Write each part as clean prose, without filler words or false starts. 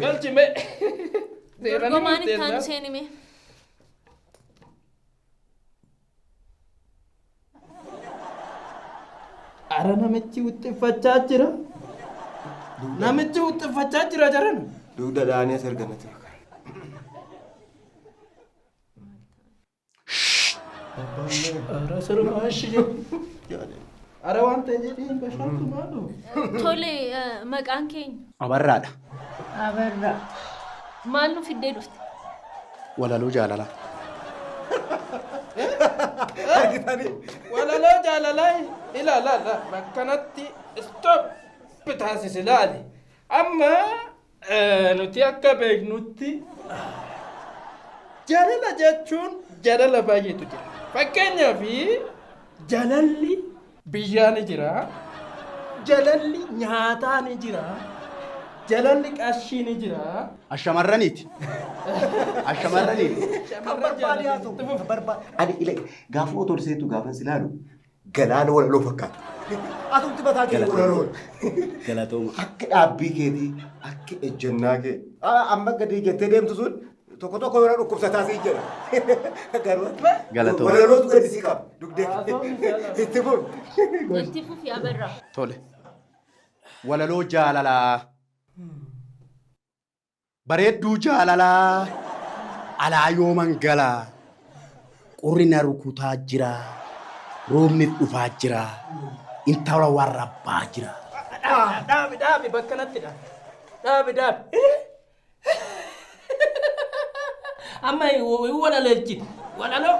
galchi mee dorgomaan ittaanu seenime ara namichi uffachaa jira namichi uffachaa jira jaran dugda dhaanii sarganatti ara sirmaashi ara waan ta'e jedhiin bashaatu maalu tole maqaan keenya abarraadha abarra maal nu fiddee dhufte walaloo jaalala walaloo jaalalaa ilaala bakkanatti stop bitaasisi laali amma nuti akka beeknutti jaalala jechuun jaalala baay'eetu jira fakkeenyaaf jaalalli biyyaa ni jira jaalalli nyaataa ni jira jaalalli qarshii ni jira ashamarraniiti ani ile gaafa otorseetu gaafa silaalu galaana walaloo fakkaata atumti bataa kee walaloo galatooma akka dhaabbii keetii akka ejjennaa kee amma gadi jettee deemtu sun tokko tokko yeroo dhukkubsataa sii jedha garuu galatooma walalootu gadi sii qaba dugdee itti fufi abarra tole walaloo jaalalaa bareedduu jaalalaa alaa yoo mangalaa qurrina rukutaa jira roobni dhufaa jira intala warrabbaa jira dhaabi bakkanatti dhaabi amma walaleelchiti walaloo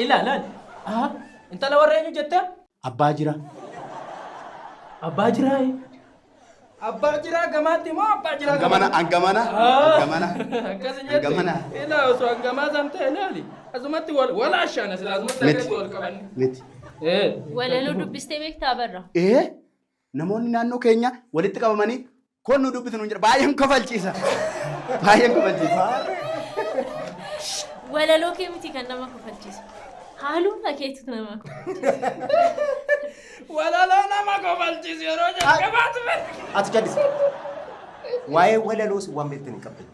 ilaala intala warra eenyu jetta abbaa jira abbaa jira gamaatti moo abbaa jira angamana akkasi jette ilaa osoo angamaa san ta'e ilaali asumatti walaashaana sila asumatti wal qabanne miti walaloo dubbistee beektaa abarra namoonni naannoo keenya walitti qabamanii kun nu dubbisu nu jira baay'een kofalchiisa walaloo kee miti kan nama kofalchiisu haaluma keetu nama walaloo nama kofalchiisu yeroo jalqabaatu ati jallis waa'ee walaloo si waan beektan hin qabdan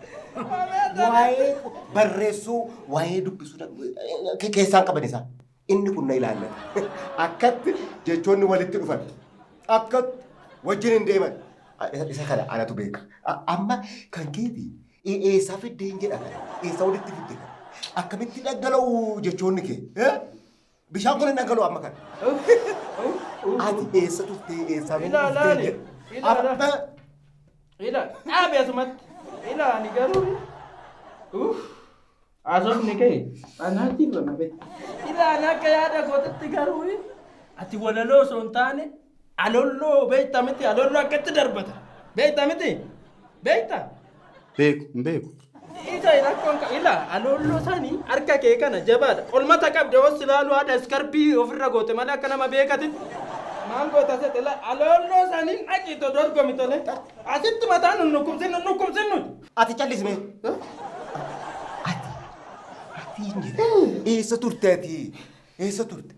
waa'ee barreessuu waa'ee dubbisuu keessaan qaban isaa inni kun na ilaallata akkatti jechoonni walitti dhufan akkatti wajjin hin deeman isa kana anatu beeka amma kan keeti eessaa fiddeen jedha eessaa walitti fidde akkamitti dhaggala'u jechoonni kee bishaan kun hin dhaggala'u amma kana ati eessa tuftee eessaa ilaalaani dhaabe asumatti ilaani garuu asofni kee anaatti bana be ilaani akka yaada gootatti garuu ati walaloo osoo hin taane alolloo beekta miti alolloo akkatti darbata beekta miti beekta beeku isa rakkoon ila alolloo sanii harka kee kana jabaadha qolmata qabde os ilaaluu haadha iskarbii ofirra goote malee akka nama beekatitti maal goota sete la alolloo sanii dhaqito dorgomi tole asitti mataan nukkubsinnu ati callisme ati eessa turteeti eessa turte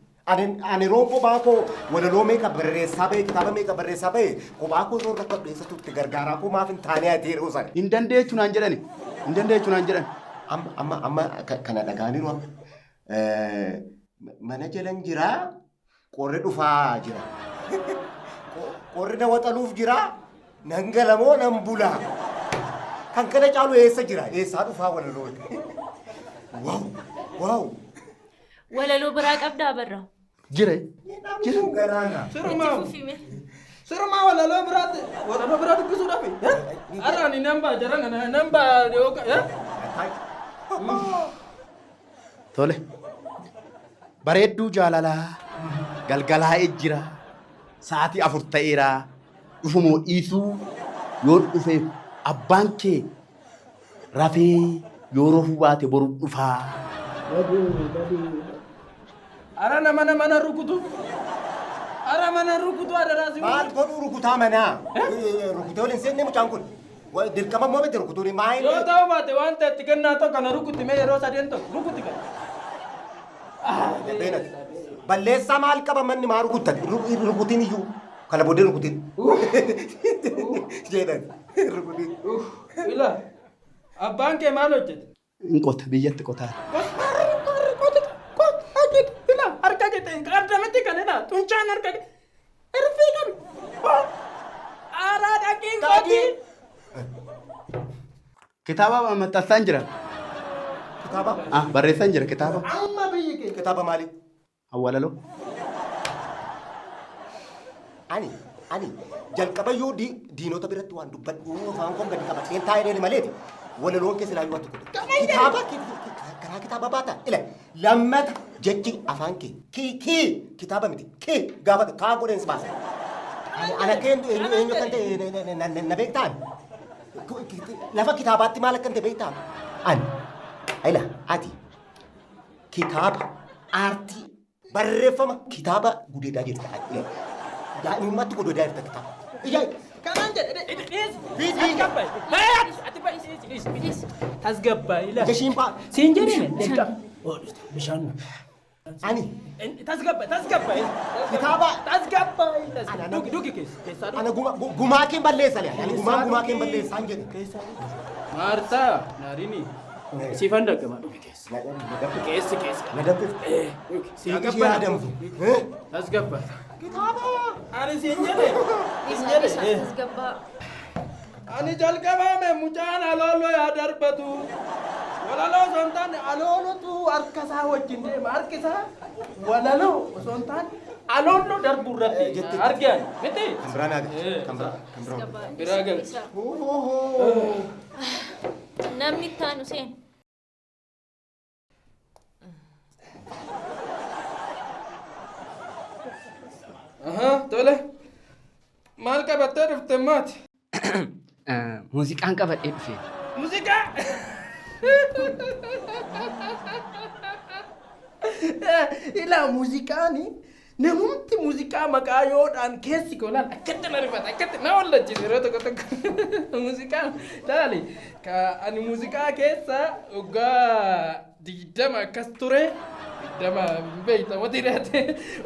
ani rompo baako walaloo meeqa barreessaa ba'e kitaaba meeqa barreessaa ba'e kophaa koo irra rakkadhu eessa turte gargaaraa koo maaf hin taane ati yeroo sana hin dandeechu naan jedhani amma kana dhagaaniiru amma mana jalan jiraa qorri dhufaa jira qorri na waxaluuf jiraa nan galamoo nan bulaa kan kana caalu eessa jira eessaa dhufaa walaloo waaw walaloo biraa qabdaa abarra jira garaana Sirma walaloo biraa dubbisuudhaaf araani namba tole bareedduu jaalalaa galgalaa ejjira sa'aatii 4 ta'eera dhufumoo dhiisuu yoo dhufe abbaan kee rafee yoo rofuu baate boru dhufaa ara nama rukutu ara mana rukutu adaraasi maal godhu rukutaa manaa rukutee waliin seenne mucaan kun dirqama moo miti rukutuun maayil yoo ta'u baate waan ta'etti kennaa tokko kana rukutti mee yeroo sadeen tokko rukutti kan balleessaa maal qaba manni maa rukutan rukutiin iyyuu Kana booddee rukutin. Jedhan rukutin. Ila abbaan kee maal hojjete? Inqota biyyatti qotaa. Ila harka kee qaardamatti kan ila tunchaan harka kee irfii qabi. Aaraa dhaqiin qooti. Kitaaba maxxansaan jira. Kitaaba? Barreessaan jira kitaaba. Amma biyyi kee. Kitaaba maali? Awwalaloo. Ani jalqabayyuu diinota biratti waan dubbadhu afaan koon gadi qabadheen taa'ee maleeti walaloon keessa ilaaluu wattu godhe. Kitaaba karaa kitaaba baata. Ila lammata jechi afaan kee kitaaba miti kee gaafata kaa godheen si baasa. Ana keentu eenyu kan ta'e na beektaan. Lafa kitaabaatti maal akka ta'e beektaan. Ila ati kitaaba aartii barreeffama kitaaba gudeedaa jirta. Daa'imummaatti godoodaa jirta kitaaba. Kanaan jedhe tasgabbaa ila. Jashiin faa. Siin jedhine bishaan. Ani. Tasgabbaa. Kitaaba. Tasgabbaa. Dugi keessa. Ana gumaa keen balleessa lee. Ani gumaa keen balleessaan jedhe. Maartaa naarini. Siifan dhaggama dugi keessa. Keessa. Nadabbe. Siin yaadamtu. Tasgabbaa. Kitaaba. Ani siin jedhe. Tasgabbaa. Ani jalqabame mucaan alooloo yaa darbatu. Walaloo osoo hin taane aloolotu harkasaa wajjin deema. Harkisaa walaloo osoo hin taane alooloo darbuu irratti argan. Miti? Kan biraan haga. Kan biraa gal. Namni itti aanu seen. Tole. Maal qabattee dhufte maati? Muuziqaan qabadhee dhufe. Muuziqaa? Ilaa muuziqaani namumti muuziqaa maqaa yoodhaan keessi kolaan akkatti na rifata akkatti na wallachiise yeroo tokko muuziqaan laali ani muuziqaa keessa waggaa 20 akkas ture 20 beeyta wati reete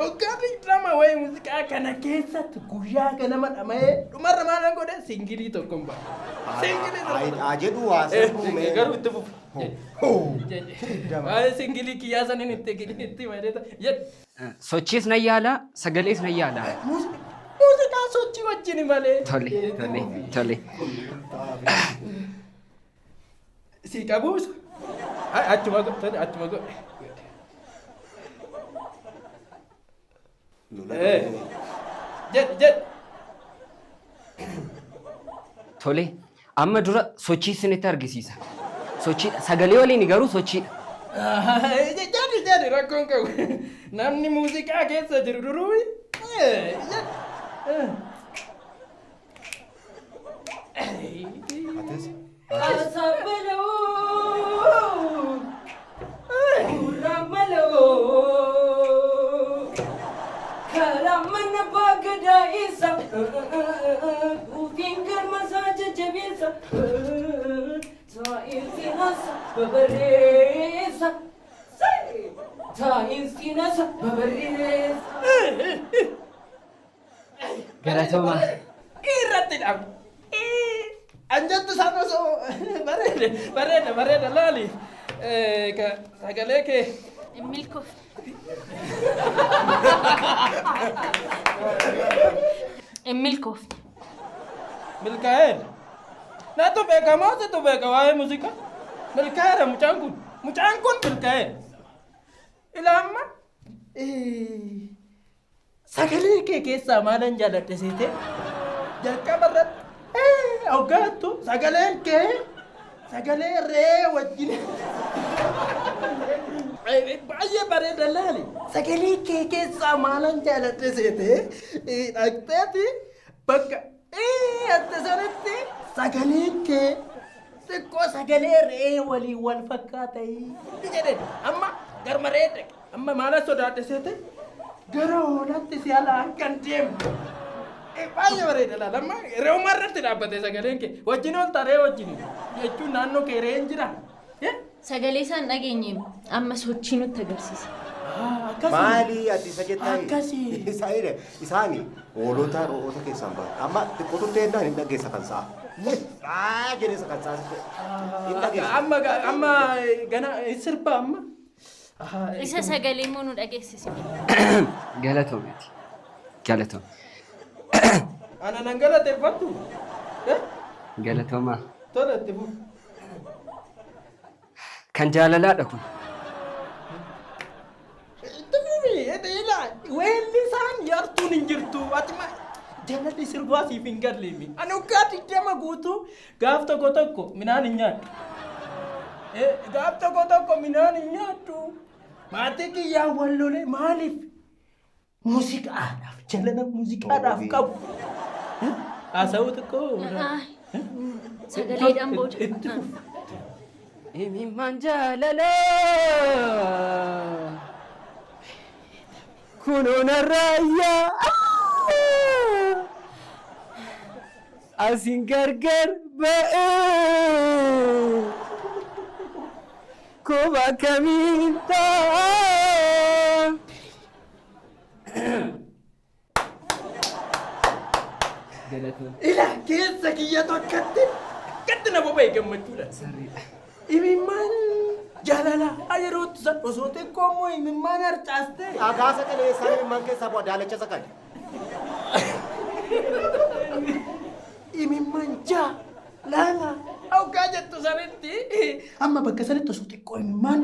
waggaa 20 wayi muuziqaa kana keessatti guyyaa ganama dhama'ee dhumarra maalan godhe singilii tokkon ba'a. Singilii tokkon. Jedhu haasa'u garuu itti fufu. Waa'ee singilii kiyyaa saniin itti wayideeta jedhu. Sochiis na yaala, sagalees na yaala. Muuziqaa sochii wajjin malee. Tole. Si qabuus. Achuma godhe. Jedh. Tole. Amma dura sochii isinitti argisiisa. Sochiidha. Sagalee waliin garuu sochiidha. Jadi rakkoon qabu. Namni muuziqaa keessa jiru duruu. Galatoomaa. Irratti dhabu. Anjattu sana osoo bareeda laali. Sagalee kee. Milkoof. Milkoof. Milkaa'eera. Naatu beekamoo situ beeka waa'ee muuziqaa. Milkaa'eera mucaan kun milkaa'eera. Ilaamma sagalee kee keessaa maalan jaalladhe seete jalqaba irratti hoggaattu sagaleen kee sagalee ree wajjin baay'ee bareeda laali. Sagalee kee keessaa maalan jaalladhe seete dhaqxeeti bakka atte sanatti sagaleen kee xiqqoo sagalee ree waliin wal fakkaataa jedhen amma garmaree dhaqe amma maala sodaadhe seete gara hoolatti si ala akkan deemu baay'ee bareeda laala amma re'uma irratti dhaabbate sagaleen kee wajjin ol taree wajjin jechuun naannoo kee re'een jira. Sagalee isaan dhageenye amma sochii nutti agarsiisa. Maali ati isa jettaa? Akkasii. Isaani hoolota ro'oota keessaan ba'a. Amma xiqqootu teennaan hin dhageessa kan sa'a. Jedhee kan sa'a. Hin dhageessa. Amma gana sirba amma. Isa sagalee immoo nu dhageessisi. Galatoomiti. Galatoom. Ana nan galateeffatu. Galatoomaa. Tola itti fufu. Kan jaalalaadha kun. Weelli isaan yartuun hin jirtu. Ati jaalalli sirbaa siif hin galleemi. Ani waggaa 20 guutuu gaaf tokko midhaan hin nyaadhu. Gaaf tokko midhaan hin nyaadhu. Maatii kiyyaa wallolee maaliif? Muuziqaadhaaf jaalala muuziqaadhaaf qabu. Haasa'uu xiqqoo. Sagaleedhaan booda. Itti fufu. Imimmaan jaalala kunuun arraayyaa asin gargar ba'ee koba kamiin ta'a. Ila keessa kiyyatu akkatti na boba'e gammachuudha. Imimmaan jaalala yerootti san osoo xiqqoo immoo imimmaan harcaaste. Agaasa qalee isaan imimmaan keessaa bu'a daalacha sakan. Imimmaan jaalala hoggaa jettu sanitti amma bakka sanitti osoo xiqqoo imimmaan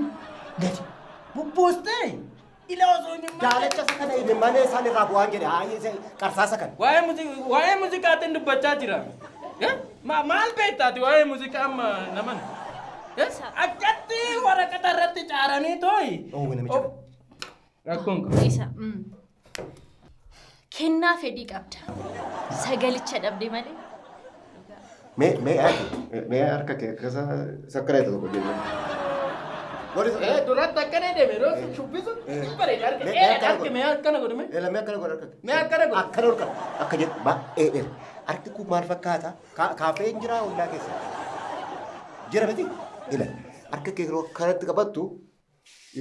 gadi bubbuustee ila osoo imimmaan. Daalacha sakan imimmaan isaan irraa bu'aan jedhe qarsaa sakan. Waa'ee muuziqaatiin dubbachaa jira. Maal beektaati waa'ee muuziqaa amma naman? Akkatti waraqata irratti caaranii tooyi. Rakkoon qaba. Isa. Kennaa fedhii qabda. Sagalicha dhabde malee. Mee harka kee akkasa sakkara isa tokko deemee. Duratti akkana deeme yeroo shubbisu bareeda harka mee akkana godhame. Mee akkana godha harka. Mee akkana godha. Akkana godha. Akka jedhu baay'ee dheera. Harki kun maal fakkaata? Kaafeen jira ollaa keessa. Jira miti? Ila harka kee yeroo kanatti qabattu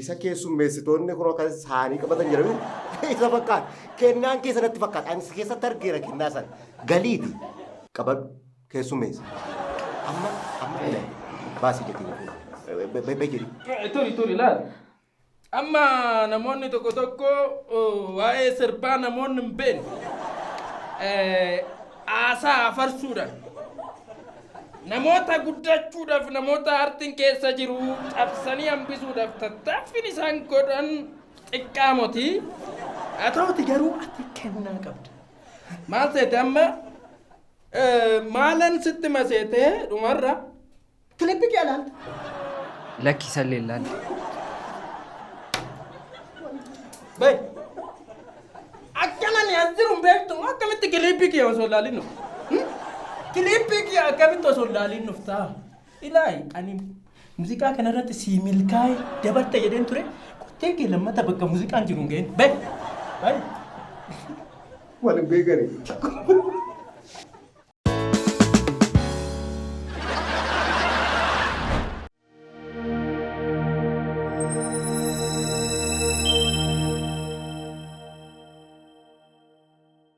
isa keessummeessitoonni yeroo kan saanii qabatan jedhame isa fakkaata. Kennaan keessa natti fakkaata. Ani keessatti argeera kennaa sana. Galiiti qabadhu keessummeessa. Amma ila baasii jettee beekiri. Turi laal. Amma namoonni tokko waa'ee sirbaa namoonni hin beekne aasaa afarsuudhaan namoota guddachuudhaaf namoota artiin keessa jiru cabsanii hambisuudhaaf tattaaffiin isaan godhan xiqqaamotii. Haa ta'uti garuu ati kennaa qabda. Maal seete amma maalan sitti maseetee dhumarra kilippii kee ilaalta. Lakkisallee ilaalle. Bay akkana ni as jiru beektu akkamitti kilippii kee osoo ilaalin nuuf? Kilippii kee akkamitti osoo ilaalin nuuf ta'a? Ilaahi ani muuziqaa kanarratti sii milkaa'e dabarta jedheen ture qottee kee lammata bakka muuziqaan jiru hin ga'in. Bay. Wal hin beekani.